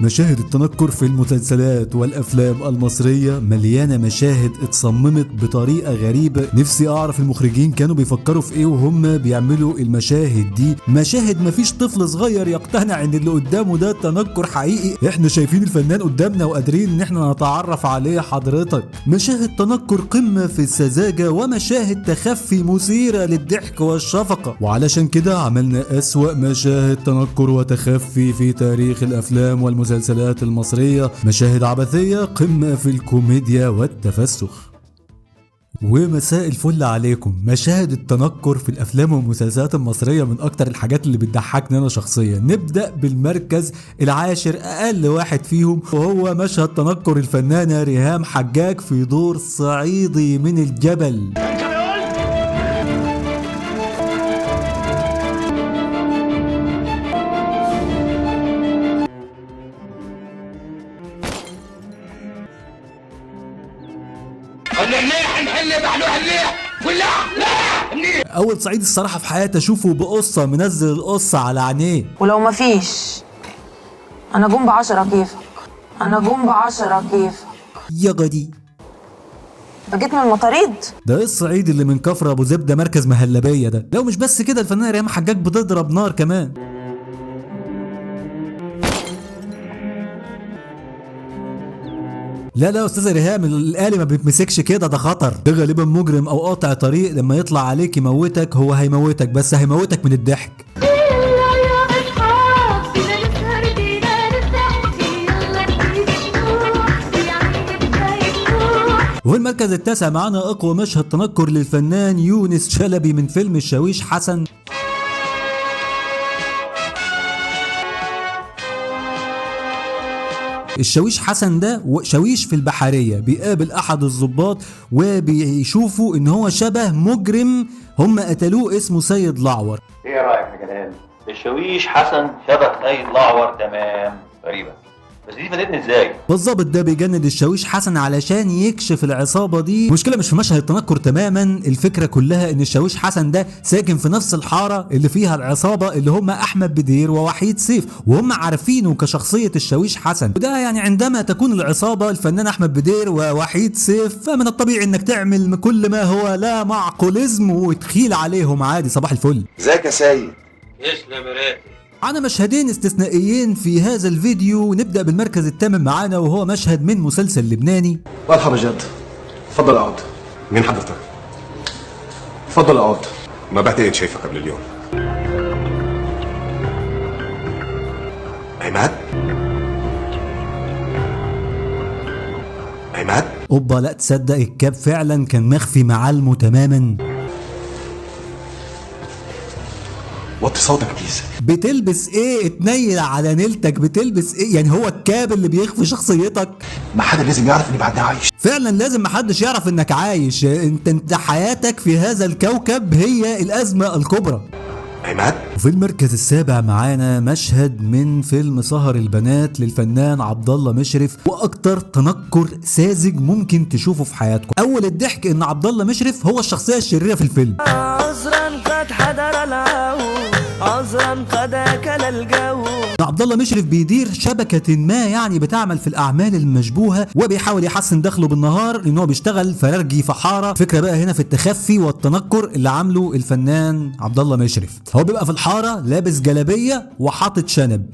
مشاهد التنكر في المسلسلات والافلام المصرية مليانة مشاهد اتصممت بطريقة غريبة. نفسي اعرف المخرجين كانوا بيفكروا في ايه وهم بيعملوا المشاهد دي. مشاهد مفيش طفل صغير يقتنع ان اللي قدامه ده تنكر حقيقي. احنا شايفين الفنان قدامنا وقادرين ان احنا نتعرف عليه حضرتك. مشاهد تنكر قمة في السذاجة ومشاهد تخفي مثيرة للضحك والشفقة، وعلشان كده عملنا اسوأ مشاهد تنكر وتخفي في تاريخ الافلام والمسلسلات المصرية. مشاهد عبثية قمة في الكوميديا والتفسخ. ومساء الفل عليكم. مشاهد التنكر في الافلام والمسلسلات المصرية من اكتر الحاجات اللي بتضحكني انا شخصيا. نبدأ بالمركز العاشر، اقل واحد فيهم، وهو مشهد تنكر الفنانة ريهام حجاج في دور صعيدي من الجبل. اول صعيدي الصراحه في حياتي اشوفه بقصه منزل القصه على عينيه. ولو مفيش انا جم ب10 كيفك، انا جم ب10 كيفك يا غدي. بجيت من المطاريد. ده ايه الصعيدي اللي من كفر ابو زبده مركز مهلبيه ده؟ لو مش بس كده الفنانه ريهام حجاج بتضرب نار كمان. لا يا استاذه ريهام، الآلي ما بيتمسكش كده، ده خطر. ده غالبا مجرم او قاطع طريق، لما يطلع عليك يموتك هو هيموتك، بس هيموتك من الضحك. وفي المركز التاسع معانا اقوى مشهد تنكر للفنان يونس شلبي من فيلم الشاويش حسن. الشاويش حسن ده شاويش في البحرية، بيقابل احد الضباط وبيشوفوا ان هو شبه مجرم هم قتلوه اسمه سيد لعور. ايه رايك يا جلال؟ الشاويش حسن شبه سيد لعور تمام تقريبا، بس دي فادتني ازاي؟ بالظبط، ده بيجند الشاويش حسن علشان يكشف العصابه دي. المشكله مش في مشهد التنكر تماما، الفكره كلها ان الشاويش حسن ده ساكن في نفس الحاره اللي فيها العصابه اللي هم احمد بدير ووحيد سيف، وهم عارفينه كشخصيه الشاويش حسن. وده يعني عندما تكون العصابه الفنان احمد بدير ووحيد سيف، فمن الطبيعي انك تعمل كل ما هو لا معقوليزم وتخيل عليهم عادي. صباح الفل. ازيك يا سيد؟ يسلم يا راتب. معانا مشهدين استثنائيين في هذا الفيديو. نبدأ بالمركز الثامن معانا، وهو مشهد من مسلسل لبناني. مرحبا جد، اتفضل اقعد. مين حضرتك؟ اتفضل اقعد. ما بعتقد شايفك قبل اليوم. عماد؟ عماد؟ اوبا، لا تصدق الكاب فعلا كان مخفي معالمه تماما. وطي صوتك بليز. بتلبس ايه؟ اتنيل على نيلتك، بتلبس ايه؟ يعني هو الكاب اللي بيخفي شخصيتك؟ ما حدا لازم يعرف اني بعدني عايش. فعلا لازم محدش يعرف انك عايش. انت حياتك في هذا الكوكب هي الازمة الكبرى. عماد؟ وفي المركز السابع معانا مشهد من فيلم سهر البنات للفنان عبد الله مشرف، واكتر تنكر ساذج ممكن تشوفه في حياتكم. اول الضحك ان عبد الله مشرف هو الشخصيه الشريره في الفيلم. عذرا قد حضر العو، عذرا قد اكل الجو. عبد الله مشرف بيدير شبكه ما يعني بتعمل في الاعمال المشبوهه، وبيحاول يحسن دخله بالنهار لان هو بيشتغل فرارجي في حاره. فكره بقى هنا في التخفي والتنكر اللي عامله الفنان عبد الله مشرف. هو بيبقى في الحاره لابس جلابيه وحاطط شنب،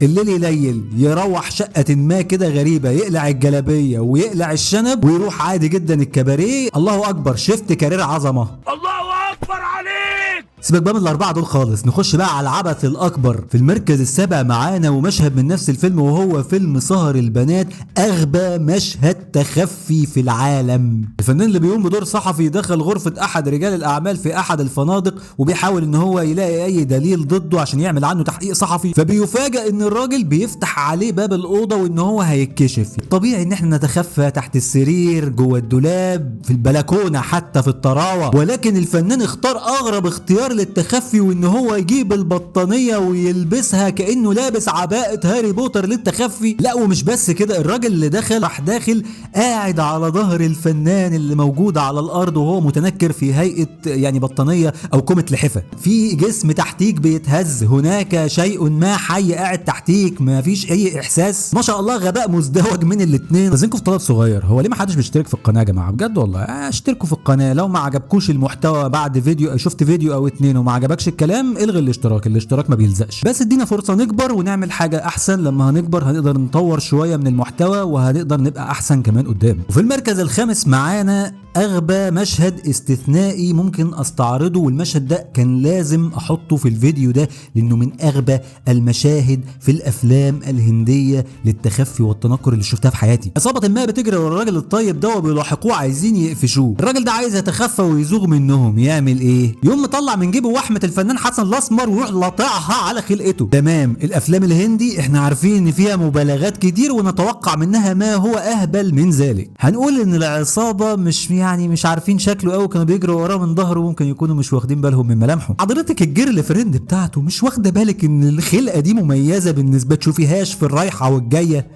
الليل يليل يروح شقة ما كده غريبة، يقلع الجلابية ويقلع الشنب ويروح عادي جدا الكباريه. الله أكبر، شفت كارير عظمة. الله اكبر عليك. سيبك بقى من الأربعة دول خالص، نخش بقى على العبث الأكبر. في المركز السابع معانا ومشهد من نفس الفيلم، وهو فيلم سهر البنات، أغبى مشهد تخفي في العالم. الفنان اللي بيقوم بدور صحفي دخل غرفة أحد رجال الأعمال في أحد الفنادق، وبيحاول إن هو يلاقي أي دليل ضده عشان يعمل عنه تحقيق صحفي، فبيفاجأ إن الراجل بيفتح عليه باب الأوضة وإن هو هيتكشف. طبيعي إن احنا نتخفى تحت السرير، جوه الدولاب، في البلكونة، حتى في الطراوة، ولكن الفنان اختار أغرب اختيار اختيار للتخفي، وان هو يجيب البطانيه ويلبسها كانه لابس عباءه هاري بوتر للتخفي. لا ومش بس كده، الراجل اللي دخل راح داخل قاعد على ظهر الفنان اللي موجود على الارض وهو متنكر في هيئه يعني بطانيه او كومه لحفه، في جسم تحتيك بيتهز، هناك شيء ما حي قاعد تحتيك، ما فيش اي احساس. ما شاء الله غباء مزدوج من الاثنين. بزنكم في طلب صغير، هو ليه ما حدش بيشترك في القناه يا جماعه؟ بجد والله اشتركوا في القناه. لو ما عجبكوش المحتوى بعد فيديو، شفت فيديو او اتنين وما عجبكش الكلام، الغي الاشتراك ما بيلزقش، بس ادينا فرصه نكبر ونعمل حاجه احسن. لما هنكبر هنقدر نطور شويه من المحتوى وهنقدر نبقى احسن كمان قدام. وفي المركز الخامس معانا اغبى مشهد استثنائي ممكن استعرضه، والمشهد ده كان لازم احطه في الفيديو ده لانه من اغبى المشاهد في الافلام الهنديه للتخفي والتنكر اللي شفتها في حياتي. عصابه ما بتجري ورا الراجل الطيب ده وبيلاحقوه عايزين يقفشوه. الراجل ده عايز يتخفى ويزوغ منهم، يعمل ايه؟ يقوم مطلع من جيبه وحمه الفنان حسن الاسمر ويروح لاطعها على خلقته. تمام، الافلام الهندي احنا عارفين ان فيها مبالغات كتير ونتوقع منها ما هو اهبل من ذلك. هنقول ان العصابه مش عارفين شكله قوي، كانوا بيجروا وراه من ظهره، ممكن يكونوا مش واخدين بالهم من ملامحه. حضرتك الجيرل فريند بتاعته مش واخده بالك ان الخلقه دي مميزه بالنسبه، تشوفيهاش في الرايحه والجايه.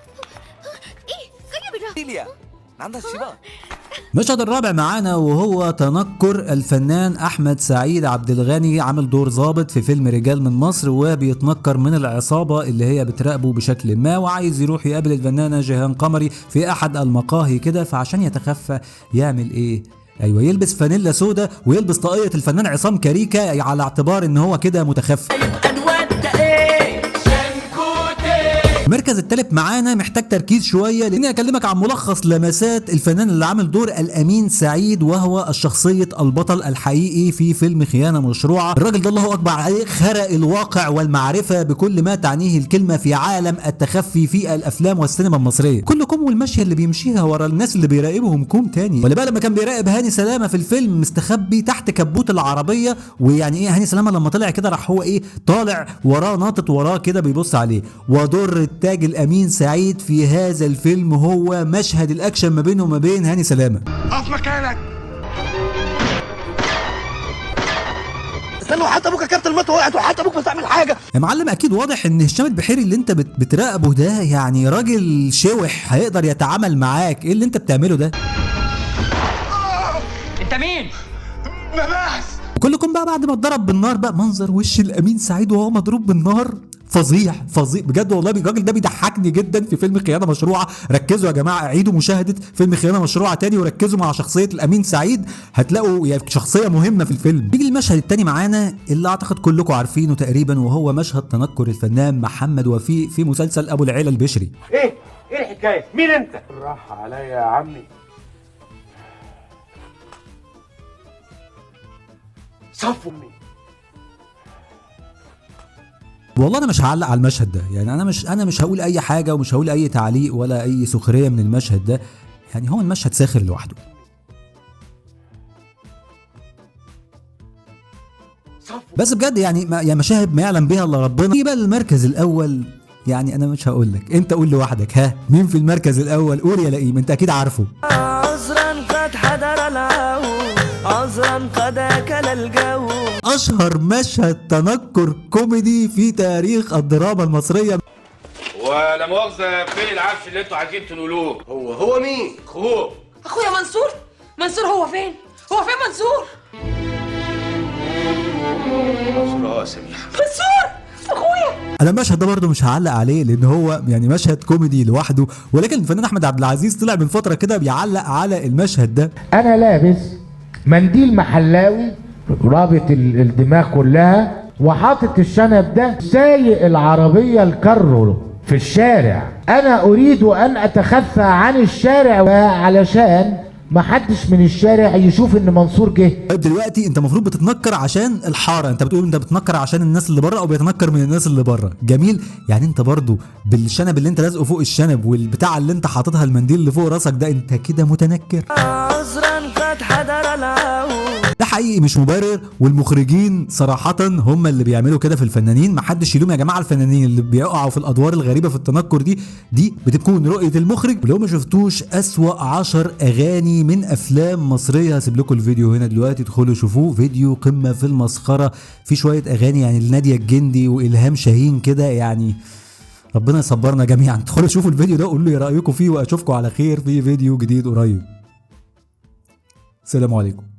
المشهد الرابع معانا وهو تنكر الفنان احمد سعيد عبد الغني، عامل دور ضابط في فيلم رجال من مصر، وبيتنكر من العصابه اللي هي بتراقبه بشكل ما، وعايز يروح يقابل الفنانه جيهان قمري في احد المقاهي كده. فعشان يتخفى يعمل ايه؟ ايوه، يلبس فانيلا سودا ويلبس طاقية الفنان عصام كاريكا على اعتبار ان هو كده متخفي. المركز الثالث معانا محتاج تركيز شويه لاني اكلمك عن ملخص لمسات الفنان اللي عامل دور الامين سعيد، وهو الشخصيه البطل الحقيقي في فيلم خيانه مشروعه. الراجل ده الله اكبر عليه خرق الواقع والمعرفه بكل ما تعنيه الكلمه في عالم التخفي في الافلام والسينما المصريه. كلكم والمشيه اللي بيمشيها ورا الناس اللي بيراقبهم كوم تاني. ولا بقى لما كان بيراقب هاني سلامه في الفيلم مستخبي تحت كبوت العربيه، ويعني ايه هاني سلامه لما طلع كده راح هو ايه طالع وراه ناطط وراه كده بيبص عليه. ودور تاج الامين سعيد في هذا الفيلم هو مشهد الاكشن ما بينه وما بين هاني سلامه. اقف مكانك. استنوا، حتى ابوك يا كابتن المطوه وقعت، وحتى ابوك مش هتعمل حاجه يا معلم. اكيد واضح ان هشام البحيري اللي انت بتراقبه ده يعني راجل شوح هيقدر يتعامل معاك. ايه اللي انت بتعمله ده؟ انت مين؟ مباحث. كلكم بقى بعد ما اتضرب بالنار بقى منظر وش الامين سعيد وهو مضروب بالنار فظيع بجد والله. الراجل ده بيضحكني جدا في فيلم خيانه مشروعه. ركزوا يا جماعه، اعيدوا مشاهده فيلم خيانه مشروعه تاني وركزوا مع شخصيه الامين سعيد، هتلاقوا يعني شخصيه مهمه في الفيلم. يجي المشهد التاني معانا اللي اعتقد كلكم عارفينه تقريبا، وهو مشهد تنكر الفنان محمد وفيق في مسلسل ابو العيله البشري. ايه الحكايه؟ مين انت؟ بالراحه عليا يا عمي. صفوا مني. والله انا مش هعلق على المشهد ده، يعني انا مش هقول اي حاجه ومش هقول اي تعليق ولا اي سخريه من المشهد ده، يعني هو المشهد ساخر لوحده. بس بجد يعني مشاهد ما يعلم بها الا ربنا. يبقى المركز الاول، يعني انا مش هقول لك، انت قول لوحدك. ها، مين في المركز الاول؟ قول يا لئيم، انت اكيد عارفه. عذرا قد حضر العو، عذرا قد اكل الجو. اشهر مشهد تنكر كوميدي في تاريخ الدراما المصريه. ولا مؤاخذه، فين العفش اللي انتوا عايزين تنقلوه؟ هو مين؟ اخوه. اخويا منصور هو فين منصور؟ منصور سميحه. منصور اخويا. انا المشهد ده برضه مش هعلق عليه لان هو يعني مشهد كوميدي لوحده، ولكن الفنان احمد عبد العزيز طلع من فتره كده بيعلق على المشهد ده. انا لابس منديل محلاوي رابط الدماغ كلها، وحاطط الشنب ده، سايق العربيه الكارو في الشارع. انا اريد ان اتخفى عن الشارع علشان ما حدش من الشارع يشوف ان منصور جه. طيب دلوقتي انت المفروض بتتنكر عشان الحاره، انت بتقول انت بتتنكر عشان الناس اللي بره او بيتنكر من الناس اللي بره. جميل، يعني انت برضو بالشنب اللي انت لازقه فوق الشنب والبتاع اللي انت حاططها المنديل اللي فوق راسك ده، انت كده متنكر. عذرا قد حضر العو. ده حقيقي مش مبرر، والمخرجين صراحه هم اللي بيعملوا كده في الفنانين. محدش يلوم يا جماعه الفنانين اللي بيقعوا في الادوار الغريبه في التنكر دي بتكون رؤيه المخرج. ولو ما شفتوش اسوأ 10 اغاني من افلام مصريه هسيب لكم الفيديو هنا دلوقتي، ادخلوا شوفوه، فيديو قمه في المسخره، في شويه اغاني يعني لنادية الجندي والهام شاهين كده، يعني ربنا يصبرنا جميعا. ادخلوا شوفوا الفيديو ده وقولوا لي رايكم فيه، واشوفكم على خير في فيديو جديد قريب. السلام عليكم.